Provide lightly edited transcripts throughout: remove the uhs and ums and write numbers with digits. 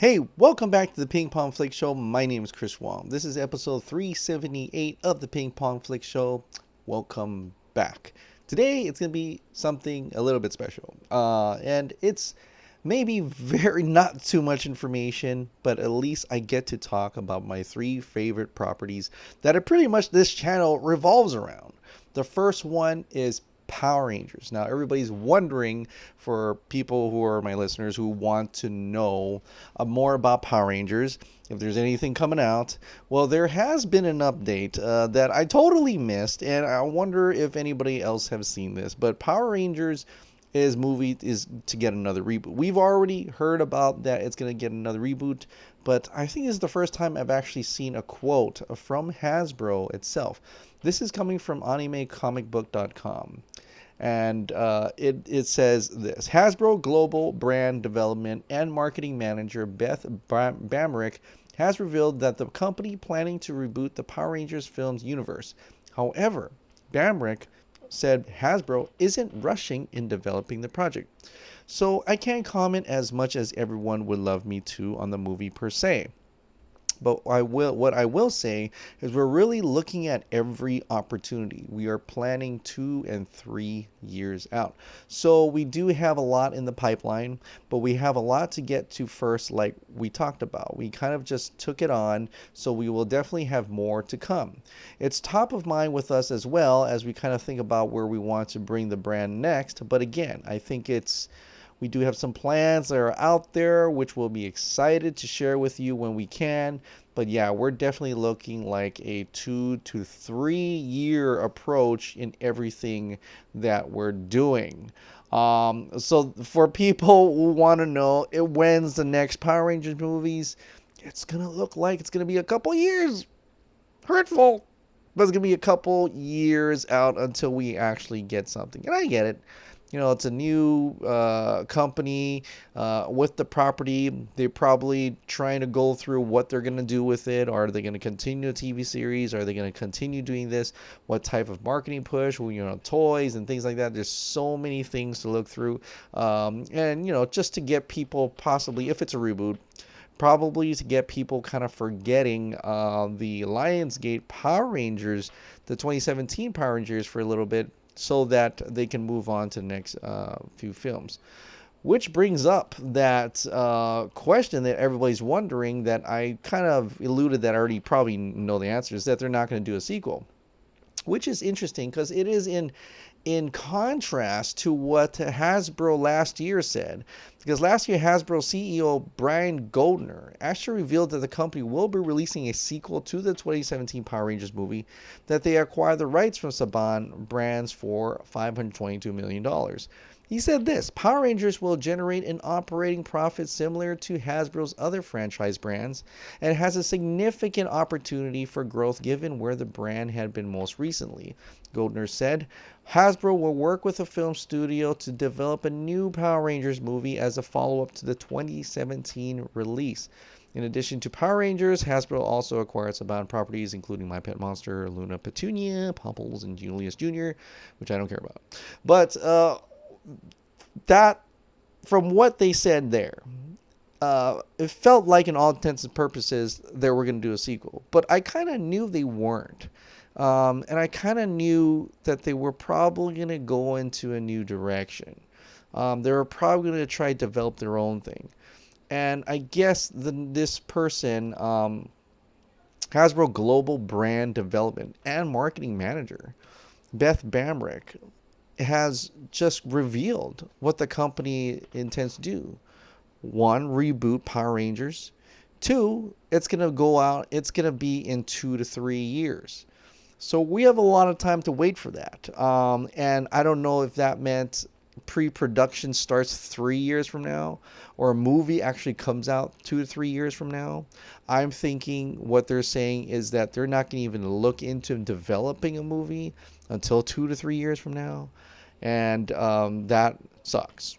Hey, welcome back to the Ping Pong Flix Show. My name is Chris Wong. This is episode 378 of the Ping Pong Flix Show. Welcome back. Today it's going to be something a little bit special. And it's maybe very not too much information, but at least I get to talk about my three favorite properties that are pretty much this channel revolves around. The first one is Power Rangers. Now, everybody's wondering, for people who are my listeners who want to know more about Power Rangers, if there's anything coming out. Well, there has been an update that I totally missed, and I wonder if anybody else has seen this. But Power Rangers is to get another reboot. We've already heard about that it's going to get another reboot, but I think this is the first time I've actually seen a quote from Hasbro itself. This is coming from animecomicbook.com. And it says this: Hasbro Global Brand Development and Marketing Manager Beth Bamrick has revealed that the company planning to reboot the Power Rangers films universe. However, Bamrick said Hasbro isn't rushing in developing the project. So I can't comment as much as everyone would love me to on the movie per se. But what I will say is we're really looking at every opportunity. We are planning 2 and 3 years out. So we do have a lot in the pipeline, but we have a lot to get to first, like we talked about. We kind of just took it on, so we will definitely have more to come. It's top of mind with us as well as we kind of think about where we want to bring the brand next. But again, I think we do have some plans that are out there, which we'll be excited to share with you when we can. But yeah, we're definitely looking like a 2 to 3 year approach in everything that we're doing. So for people who want to know when's the next Power Rangers movies, it's going to look like it's going to be a couple years. Hurtful. But it's going to be a couple years out until we actually get something. And I get it. You know, it's a new company with the property. They're probably trying to go through what they're going to do with it. Are they going to continue a TV series? Are they going to continue doing this? What type of marketing push? Well, toys and things like that. There's so many things to look through. And, just to get people possibly, if it's a reboot, probably to get people kind of forgetting the Lionsgate Power Rangers, the 2017 Power Rangers for a little bit, so that they can move on to the next few films. Which brings up that question that everybody's wondering, that I kind of alluded that I already probably know the answer, is that they're not going to do a sequel. Which is interesting because it is in contrast to what Hasbro last year said. Because last year, Hasbro CEO Brian Goldner actually revealed that the company will be releasing a sequel to the 2017 Power Rangers movie, that they acquired the rights from Saban Brands for $522 million. He said this: Power Rangers will generate an operating profit similar to Hasbro's other franchise brands, and has a significant opportunity for growth given where the brand had been most recently. Goldner said Hasbro will work with a film studio to develop a new Power Rangers movie as a follow-up to the 2017 release. In addition to Power Rangers, Hasbro also acquired Saban properties including My Pet Monster, Luna Petunia, Popples, and Julius Jr., which I don't care about. But that, from what they said there, it felt like, in all intents and purposes, they were going to do a sequel. But I kind of knew they weren't. And I kind of knew that they were probably going to go into a new direction. They were probably going to try to develop their own thing. And I guess this person, Hasbro Global Brand Development and Marketing Manager, Beth Bamrick, has just revealed what the company intends to do. 1, reboot Power Rangers. 2, it's going to go out, it's going to be in 2 to 3 years. So we have a lot of time to wait for that. And I don't know if that meant pre-production starts 3 years from now, or a movie actually comes out 2 to 3 years from now. I'm thinking what they're saying is that they're not going to even look into developing a movie until 2 to 3 years from now. And that sucks.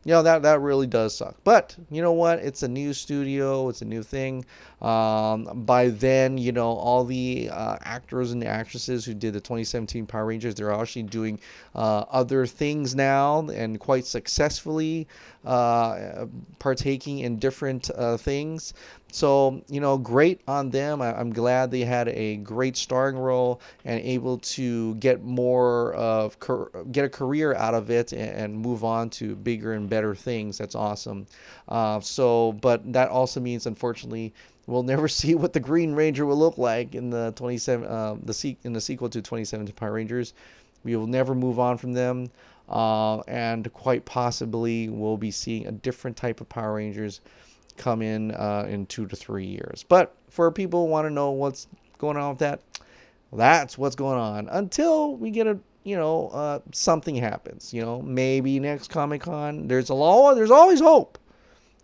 that really does suck. But you know what? It's a new studio. It's a new thing. By then, all the actors and actresses who did the 2017 Power Rangers, they're actually doing other things now and quite successfully partaking in different things. So, great on them. I'm glad they had a great starring role and able to get get a career out of it and move on to bigger and better things. That's awesome. But that also means, unfortunately, we'll never see what the Green Ranger will look like in the in the sequel to 2017 Power Rangers. We will never move on from them, and quite possibly we'll be seeing a different type of Power Rangers come in 2 to 3 years. But for people who want to know what's going on with that, that's what's going on until we get something happens. Maybe next Comic-Con. There's always hope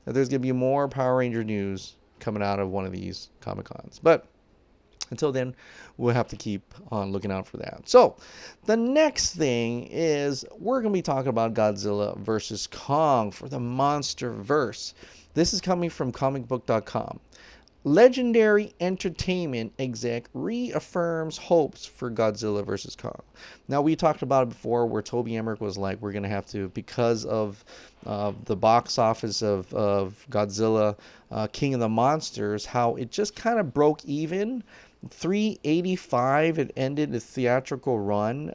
that there's gonna be more Power Ranger news coming out of one of these Comic-Cons. But until then, we'll have to keep on looking out for that. So, the next thing is we're going to be talking about Godzilla versus Kong for the Monsterverse. This is coming from comicbook.com. Legendary Entertainment exec reaffirms hopes for Godzilla vs. Kong. Now, we talked about it before where Toby Emmerich was like, we're going to have to, because of the box office of Godzilla, King of the Monsters, how it just kind of broke even. 385 it ended the theatrical run,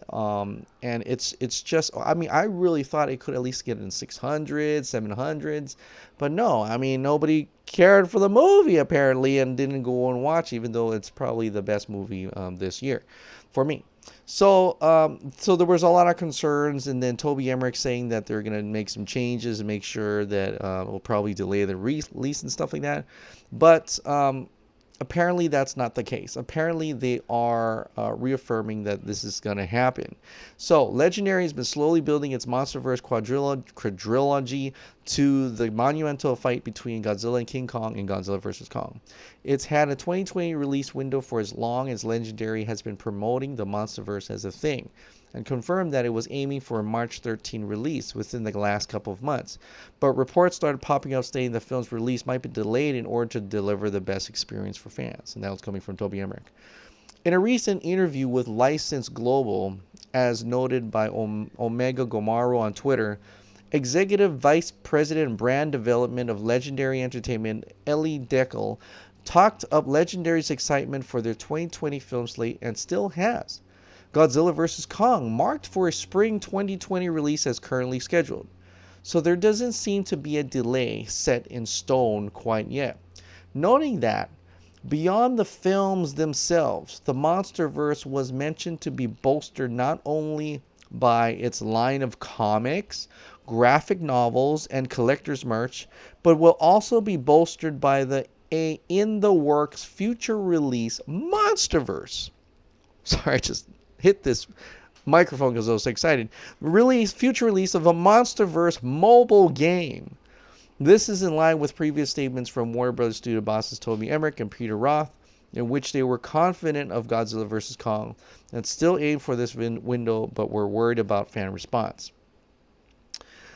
and it's just, I really thought it could at least get in 600s, 700s, but no, nobody cared for the movie apparently and didn't go and watch, even though it's probably the best movie this year for me. So there was a lot of concerns, and then Toby Emmerich saying that they're going to make some changes and make sure that we'll probably delay the release and stuff like that, but apparently that's not the case. Apparently they are reaffirming that this is going to happen. So Legendary has been slowly building its Monsterverse quadrilogy to the monumental fight between Godzilla and King Kong and Godzilla vs. Kong. It's had a 2020 release window for as long as Legendary has been promoting the Monsterverse as a thing, and confirmed that it was aiming for a March 13 release within the last couple of months. But reports started popping up stating the film's release might be delayed in order to deliver the best experience for fans. And that was coming from Toby Emmerich. In a recent interview with License Global, as noted by Omega Gomaro on Twitter, Executive Vice President and Brand Development of Legendary Entertainment, Ellie Deckel, talked up Legendary's excitement for their 2020 film slate and still has. Godzilla vs. Kong marked for a spring 2020 release as currently scheduled, so there doesn't seem to be a delay set in stone quite yet. Noting that, beyond the films themselves, the Monsterverse was mentioned to be bolstered not only by its line of comics, graphic novels, and collector's merch, but will also be bolstered by the in-the-works future release Monsterverse. Sorry, I just hit this microphone because I was so excited. Future release of a Monsterverse mobile game. This is in line with previous statements from Warner Bros. Studio bosses Toby Emmerich and Peter Roth, in which they were confident of Godzilla vs. Kong and still aimed for this window, but were worried about fan response.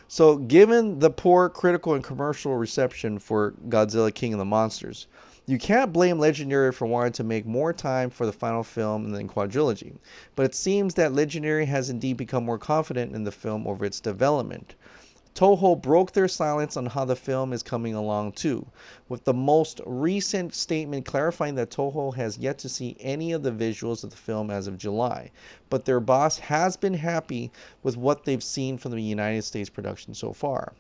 So, given the poor critical and commercial reception for Godzilla King of the Monsters, you can't blame Legendary for wanting to make more time for the final film and then quadrilogy, but it seems that Legendary has indeed become more confident in the film over its development. Toho broke their silence on how the film is coming along too, with the most recent statement clarifying that Toho has yet to see any of the visuals of the film as of July, but their boss has been happy with what they've seen from the United States production so far.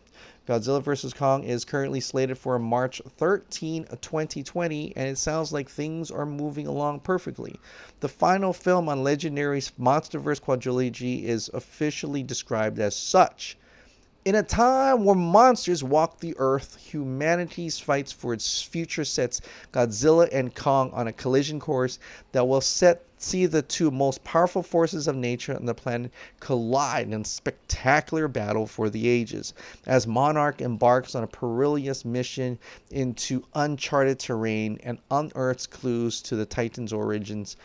Godzilla vs. Kong is currently slated for March 13, 2020, and it sounds like things are moving along perfectly. The final film on Legendary's Monsterverse quadrilogy is officially described as such. In a time where monsters walk the earth, humanity's fights for its future sets Godzilla and Kong on a collision course that will see the two most powerful forces of nature on the planet collide in a spectacular battle for the ages, as Monarch embarks on a perilous mission into uncharted terrain and unearths clues to the Titan's origins.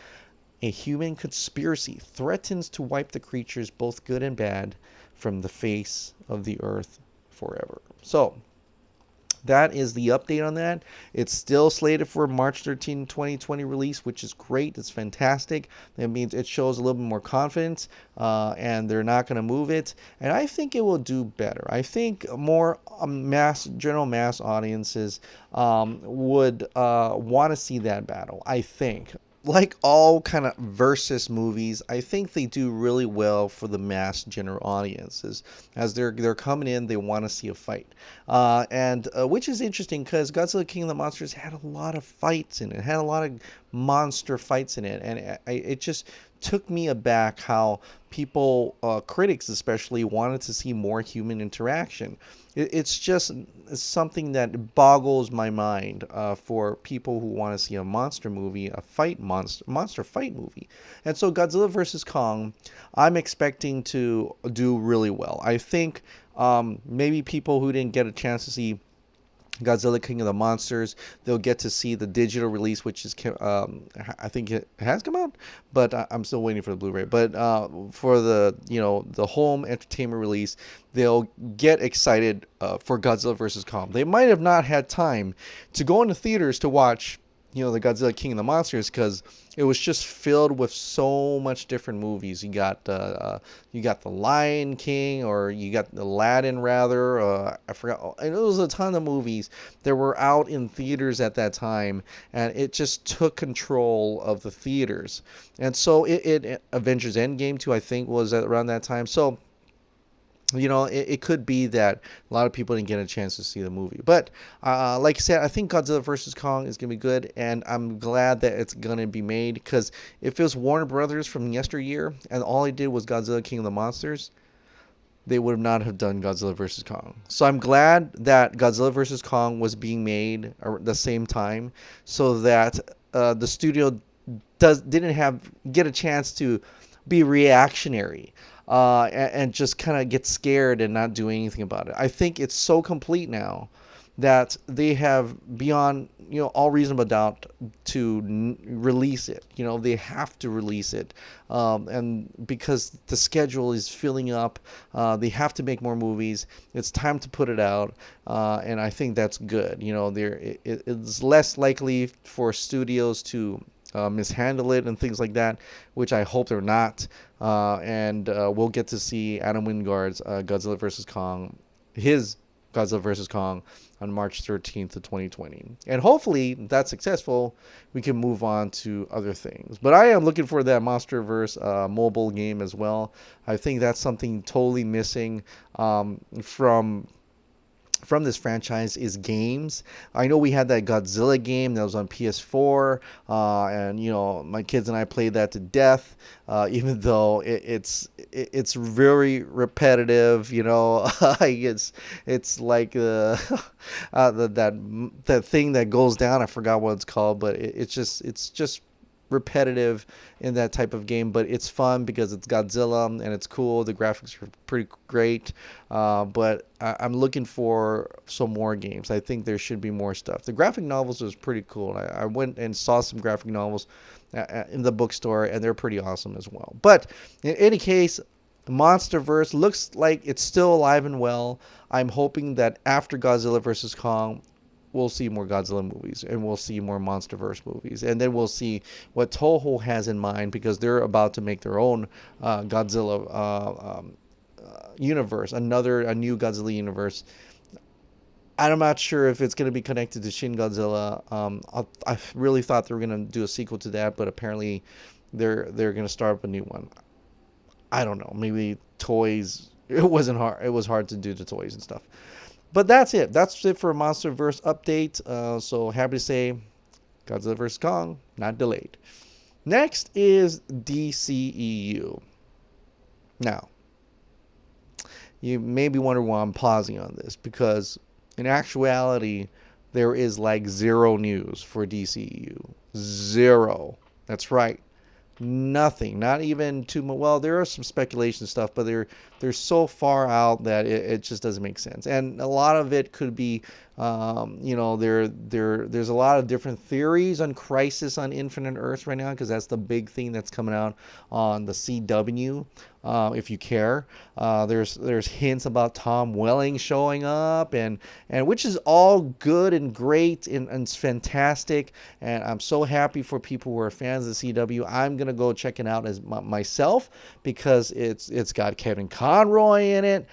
A human conspiracy threatens to wipe the creatures, both good and bad, from the face of the earth forever. So that is the update on that. It's still slated for March 13, 2020 release, which is great. It's fantastic. That means it shows a little bit more confidence, and they're not going to move it. And I think it will do better. I think more general mass audiences would want to see that battle. I think. Like all kind of versus movies, I think they do really well for the mass general audiences. As they're coming in, they want to see a fight, and which is interesting because Godzilla King of the Monsters had a lot of fights in it, had a lot of monster fights in it, and it just took me aback how people, critics especially, wanted to see more human interaction. It's just something that boggles my mind for people who want to see a monster movie, a monster fight movie. And so Godzilla vs. Kong, I'm expecting to do really well. I think maybe people who didn't get a chance to see Godzilla King of the Monsters, they'll get to see the digital release, which is I think it has come out, but I'm still waiting for the Blu-ray. But for the the home entertainment release, they'll get excited for Godzilla vs. Kong. They might have not had time to go into theaters to watch the Godzilla King of the Monsters because it was just filled with so much different movies. You got the Lion King, or you got Aladdin rather. I forgot. And it was a ton of movies that were out in theaters at that time, and it just took control of the theaters. And so it Avengers Endgame too, I think, was around that time. So it could be that a lot of people didn't get a chance to see the movie. But like I said, I think Godzilla vs. Kong is going to be good, and I'm glad that it's going to be made, because if it was Warner Brothers from yesteryear and all they did was Godzilla King of the Monsters, they would not have done Godzilla vs. Kong. So I'm glad that Godzilla vs. Kong was being made at the same time, so that the studio didn't get a chance to be reactionary. And just kind of get scared and not do anything about it. I think it's so complete now that they have beyond all reasonable doubt to release it. They have to release it, and because the schedule is filling up, they have to make more movies. It's time to put it out, and I think that's good. It's less likely for studios to mishandle it and things like that, which I hope they're not. And we'll get to see Adam Wingard's Godzilla vs. Kong, his Godzilla vs. Kong, on March 13th of 2020. And hopefully that's successful. We can move on to other things. But I am looking for that Monsterverse mobile game as well. I think that's something totally missing from this franchise is games. I know we had that Godzilla game that was on PS4, and my kids and I played that to death, even though it's very repetitive. It's like that thing that goes down. I forgot what it's called, but it's just repetitive in that type of game, but it's fun because it's Godzilla and it's cool. The graphics are pretty great, but I'm looking for some more games. I think there should be more stuff. The graphic novels was pretty cool. I went and saw some graphic novels in the bookstore, and they're pretty awesome as well. But in any case, Monsterverse looks like it's still alive and well. I'm hoping that after Godzilla vs. Kong, we'll see more Godzilla movies, and we'll see more Monsterverse movies, and then we'll see what Toho has in mind, because they're about to make their own Godzilla universe, a new Godzilla universe. I'm not sure if it's going to be connected to Shin Godzilla. I really thought they were going to do a sequel to that, but apparently they're going to start up a new one. I don't know. Maybe toys. It wasn't hard. It was hard to do the toys and stuff. But that's it. That's it for a Monsterverse update. So happy to say Godzilla vs. Kong, not delayed. Next is DCEU. Now, you may be wondering why I'm pausing on this, because in actuality, there is like zero news for DCEU. Zero. That's right. Nothing, not even too much. Well, there are some speculation stuff, but they're so far out that it just doesn't make sense. And a lot of it could be There's a lot of different theories on Crisis on Infinite Earths right now, because that's the big thing that's coming out on the CW. If you care, there's hints about Tom Welling showing up, and which is all good and great, and it's fantastic, and I'm so happy for people who are fans of the CW. I'm gonna go check it out as myself, because it's got Kevin Conroy in it.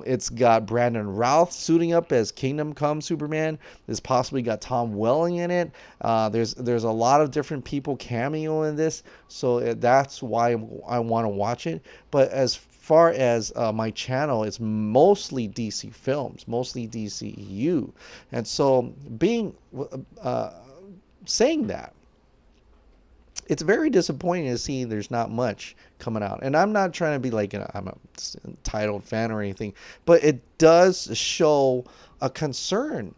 It's got Brandon Routh suiting up as Kingdom Come Superman. It's possibly got Tom Welling in it. There's a lot of different people cameo in this, so that's why I want to watch it. But as far as my channel, it's mostly DC films, mostly DCEU, and so saying that, it's very disappointing to see there's not much coming out. And I'm not trying to be like I'm a entitled fan or anything, but it does show a concern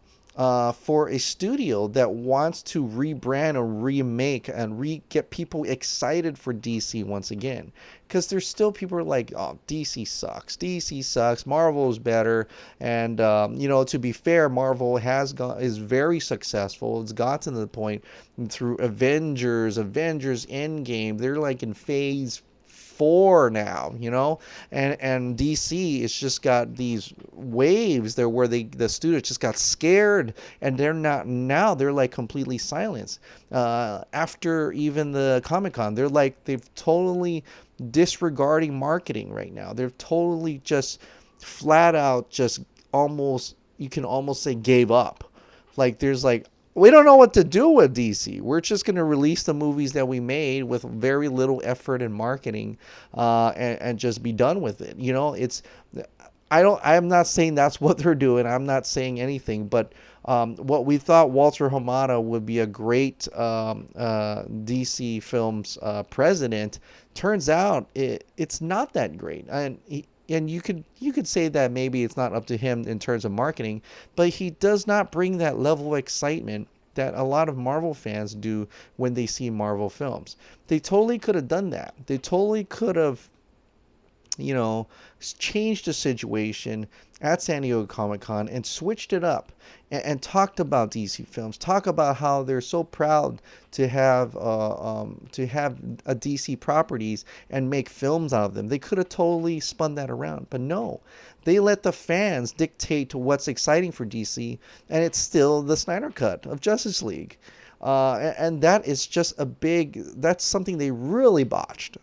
for a studio that wants to rebrand or remake and get people excited for DC once again. Because there's still people who are like, oh, DC sucks, Marvel is better. And to be fair, Marvel is very successful. It's gotten to the point through Avengers Endgame, they're like in phase 4 now, and DC it's just got these waves there where the studios just got scared, and they're like completely silenced. After even the Comic-Con, they've totally disregarding marketing right now. They're totally just flat out just you can almost say gave up. Like there's like, we don't know what to do with DC. We're just going to release the movies that we made with very little effort in marketing, and just be done with it. I'm not saying that's what they're doing. I'm not saying anything, but what we thought Walter Hamada would be a great DC Films president, turns out it's not that great. And you could say that maybe it's not up to him in terms of marketing, but he does not bring that level of excitement that a lot of Marvel fans do when they see Marvel films. They totally could have done that. They totally could have, changed the situation at San Diego Comic-Con and switched it up, and talked about DC films, talk about how they're so proud to have a DC properties and make films out of them. They could have totally spun that around, but no. They let the fans dictate what's exciting for DC, and it's still the Snyder Cut of Justice League. And that is just that's something they really botched.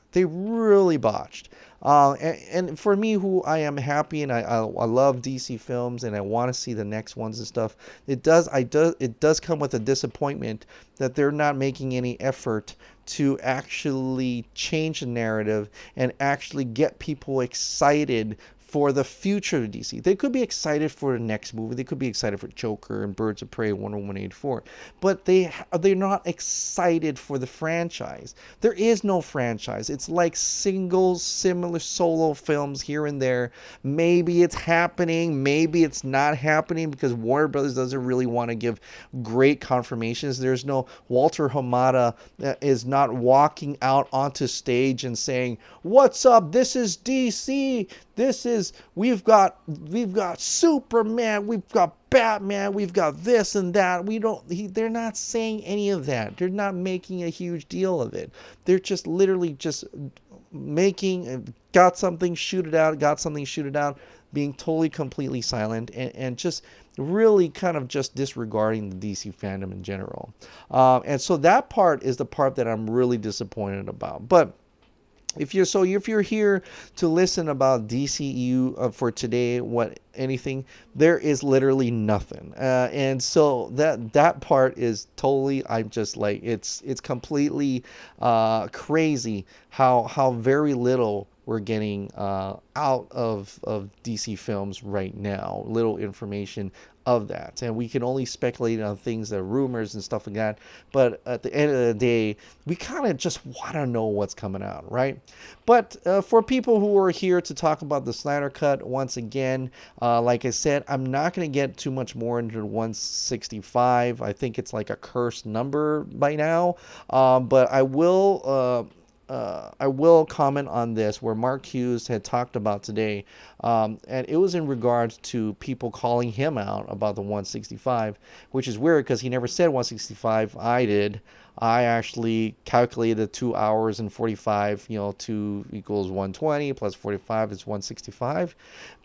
And for me, who I am happy, and I love DC films, and I want to see the next ones and stuff, it does come with a disappointment that they're not making any effort to actually change the narrative and actually get people excited for the future of DC. They could be excited for the next movie. They could be excited for Joker and Birds of Prey, Wonder Woman 84. But they're not excited for the franchise. There is no franchise. It's like singles, similar solo films here and there. Maybe it's happening. Maybe it's not happening because Warner Brothers doesn't really want to give great confirmations. There's no Walter Hamada is not walking out onto stage and saying, "What's up? This is DC. We've got Superman, we've got Batman, we've got this and that." They're not saying any of that. They're not making a huge deal of it. They're just literally just got something, shoot it out, being totally completely silent, and just really kind of just disregarding the DC fandom in general. And so that part is the part that I'm really disappointed about. But if you're here to listen about DCEU for today, there is literally nothing, and so that part is totally, I'm just like, it's completely crazy how very little we're getting out of DC films right now. Little information of that, and we can only speculate on things that are rumors and stuff like that, but at the end of the day, we kind of just want to know what's coming out, right? But for people who are here to talk about the Snyder Cut, once again, like I said, I'm not going to get too much more into the 165. I think it's like a cursed number by now, but I will I will comment on this where Mark Hughes had talked about today, and it was in regards to people calling him out about the 165, which is weird because he never said 165. I did. I actually calculated 2 hours and 45, 2 equals 120 plus 45 is 165.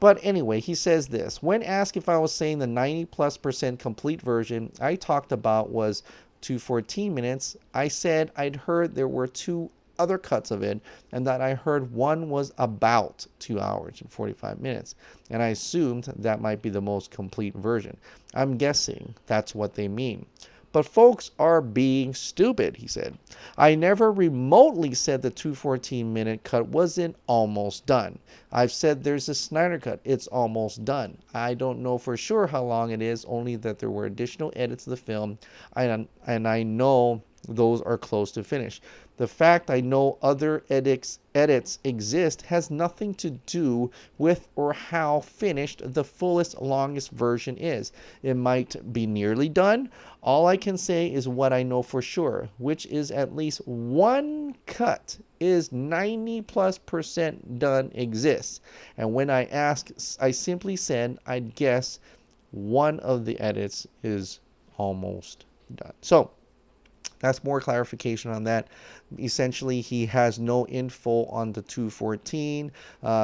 But anyway, he says this. When asked if I was saying the 90+% complete version I talked about was 214 minutes, I said I'd heard there were two other cuts of it, and that I heard one was about 2 hours and 45 minutes, and I assumed that might be the most complete version. I'm guessing that's what they mean. But folks are being stupid, he said. I never remotely said the 214-minute cut wasn't almost done. I've said there's a Snyder Cut. It's almost done. I don't know for sure how long it is, only that there were additional edits of the film, and I know those are close to finish. The fact I know other edits exist has nothing to do with or how finished the fullest, longest version is. It might be nearly done. All I can say is what I know for sure, which is at least one cut is 90+% done exists. And when I asked, I simply said I'd guess one of the edits is almost done. So that's more clarification on that. Essentially, he has no info on the 214.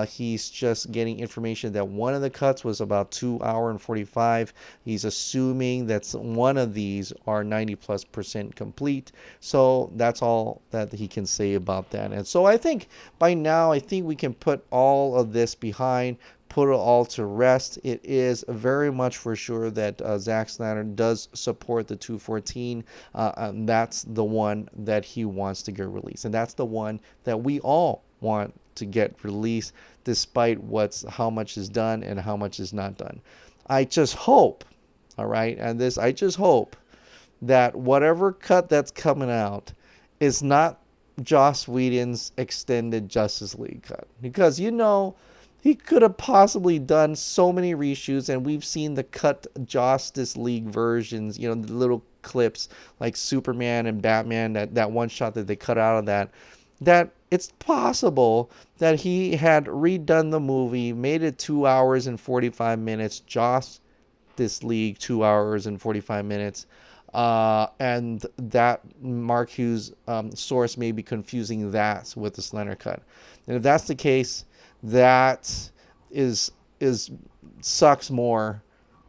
He's just getting information that one of the cuts was about 2 hours and 45. He's assuming that one of these are 90+% complete. So that's all that he can say about that. And so I think by now, I think we can put all of this behind, put it all to rest. It is very much for sure that Zack Snyder does support the 214. And that's the one that he wants to get released, and that's the one that we all want to get released, despite how much is done and how much is not done. I just hope, all right, and I just hope that whatever cut that's coming out is not Joss Whedon's extended Justice League cut, because he could have possibly done so many reshoots, and we've seen the cut Justice League versions, the little clips like Superman and Batman, that one shot that they cut out of that it's possible that he had redone the movie, made it 2 hours and 45 minutes, Justice League 2 hours and 45 minutes, and that Mark Hughes source may be confusing that with the Snyder Cut. And if that's the case, that is sucks more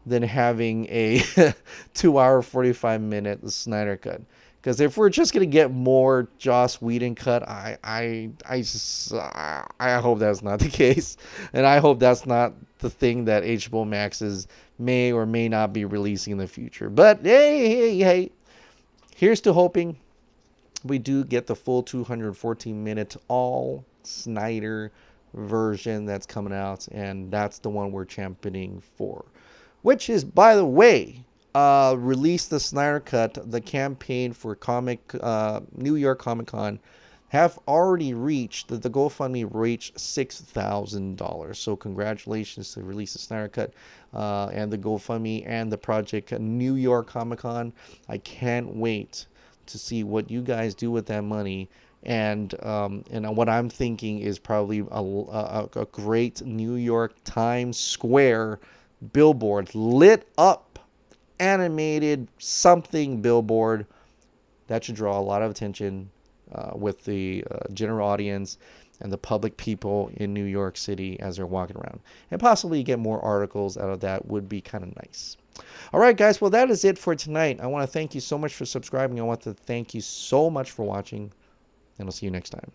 than having a 2 hour 45 minute Snyder Cut. Because if we're just gonna get more Joss Whedon cut, I hope that's not the case, and I hope that's not the thing that HBO Max's may or may not be releasing in the future. But hey, here's to hoping we do get the full 214 minute all Snyder version that's coming out, and that's the one we're championing for, which is, by the way, release the Snyder Cut. The campaign for New York Comic Con have already reached, the GoFundMe reached $6,000. So congratulations to release the Snyder Cut and the GoFundMe and the project New York Comic Con. I can't wait to see what you guys do with that money. And what I'm thinking is probably a great New York Times Square billboard, lit up, animated something billboard that should draw a lot of attention with the general audience and the public people in New York City as they're walking around. And possibly get more articles out of that would be kind of nice. All right, guys. Well, that is it for tonight. I want to thank you so much for subscribing. I want to thank you so much for watching. And I'll see you next time.